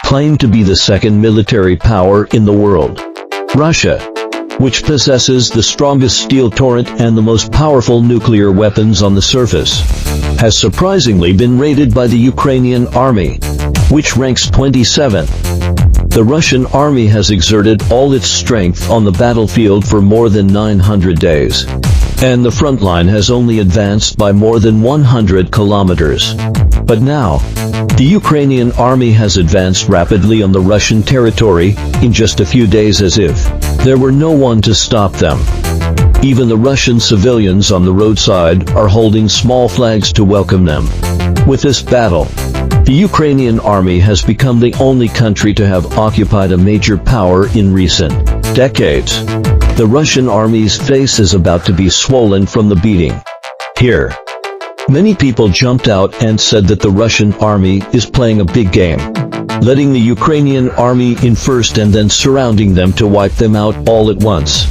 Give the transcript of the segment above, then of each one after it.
claim to be the second military power in the world. Russia, which possesses the strongest steel torrent and the most powerful nuclear weapons on the surface, has surprisingly been raided by the Ukrainian army, which ranks 27th. The Russian army has exerted all its strength on the battlefield for more than 900 days, and the front line has only advanced by more than 100 kilometers. But now, the Ukrainian army has advanced rapidly on the Russian territory in just a few days, as if there were no one to stop them. Even the Russian civilians on the roadside are holding small flags to welcome them. With this battle, the Ukrainian army has become the only country to have occupied a major power in recent decades. The Russian army's face is about to be swollen from the beating. Here, many people jumped out and said that the Russian army is playing a big game, letting the Ukrainian army in first and then surrounding them to wipe them out all at once.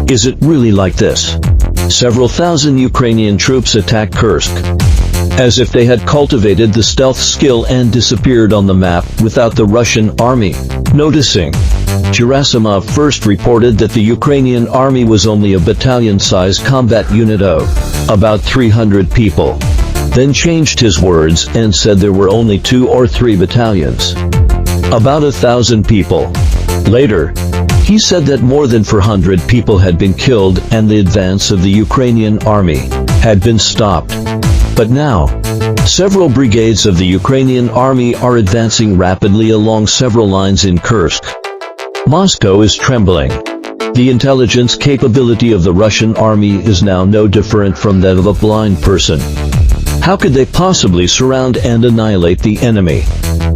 Is it really like this? Several thousand Ukrainian troops attacked Kursk, as if they had cultivated the stealth skill and disappeared on the map without the Russian army noticing. Gerasimov first reported that the Ukrainian army was only a battalion-sized combat unit of about 300 people, then changed his words and said there were only 2 or 3 battalions, about 1,000 people. Later, he said that more than 400 people had been killed and the advance of the Ukrainian army had been stopped. But now, several brigades of the Ukrainian army are advancing rapidly along several lines in Kursk. Moscow is trembling. The intelligence capability of the Russian army is now no different from that of a blind person. How could they possibly surround and annihilate the enemy?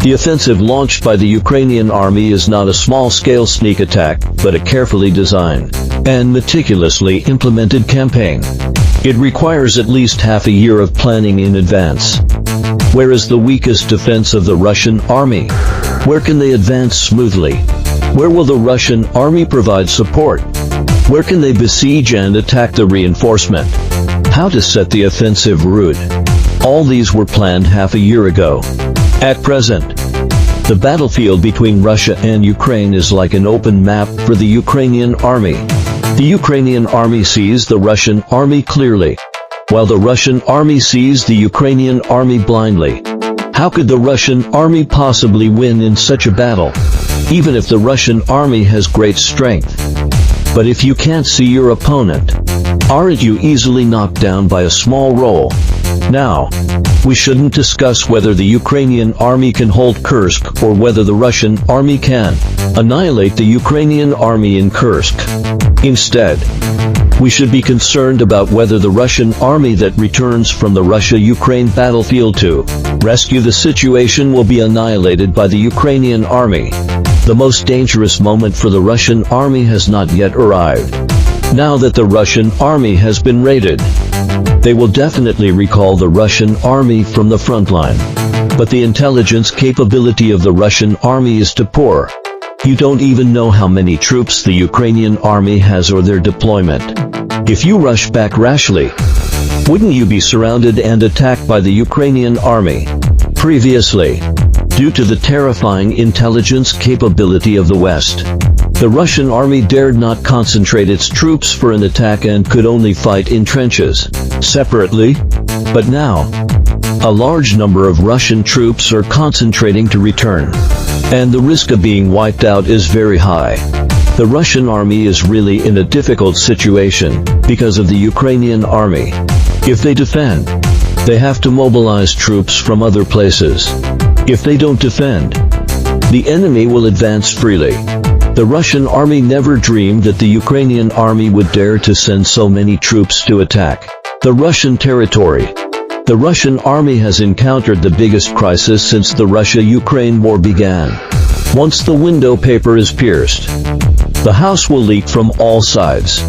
The offensive launched by the Ukrainian army is not a small-scale sneak attack, but a carefully designed and meticulously implemented campaign. It requires at least half a year of planning in advance. Where is the weakest defense of the Russian army? Where can they advance smoothly? Where will the Russian army provide support? Where can they besiege and attack the reinforcement? How to set the offensive route? All these were planned half a year ago. At present, the battlefield between Russia and Ukraine is like an open map for the Ukrainian army. The Ukrainian army sees the Russian army clearly, while the Russian army sees the Ukrainian army blindly. How could the Russian army possibly win in such a battle, even if the Russian army has great strength? But if you can't see your opponent, aren't you easily knocked down by a small roll? Now, we shouldn't discuss whether the Ukrainian army can hold Kursk or whether the Russian army can annihilate the Ukrainian army in Kursk. Instead, we should be concerned about whether the Russian army that returns from the Russia-Ukraine battlefield to rescue the situation will be annihilated by the Ukrainian army. The most dangerous moment for the Russian army has not yet arrived. Now that the Russian army has been raided, they will definitely recall the Russian army from the front line. But the intelligence capability of the Russian army is too poor. You don't even know how many troops the Ukrainian army has or their deployment. If you rush back rashly, wouldn't you be surrounded and attacked by the Ukrainian army? Previously, due to the terrifying intelligence capability of the West, the Russian army dared not concentrate its troops for an attack and could only fight in trenches, separately. But now, a large number of Russian troops are concentrating to return, and the risk of being wiped out is very high. The Russian army is really in a difficult situation because of the Ukrainian army. If they defend, they have to mobilize troops from other places. If they don't defend, the enemy will advance freely. The Russian army never dreamed that the Ukrainian army would dare to send so many troops to attack the Russian territory. The Russian army has encountered the biggest crisis since the Russia-Ukraine war began. Once the window paper is pierced, the house will leak from all sides.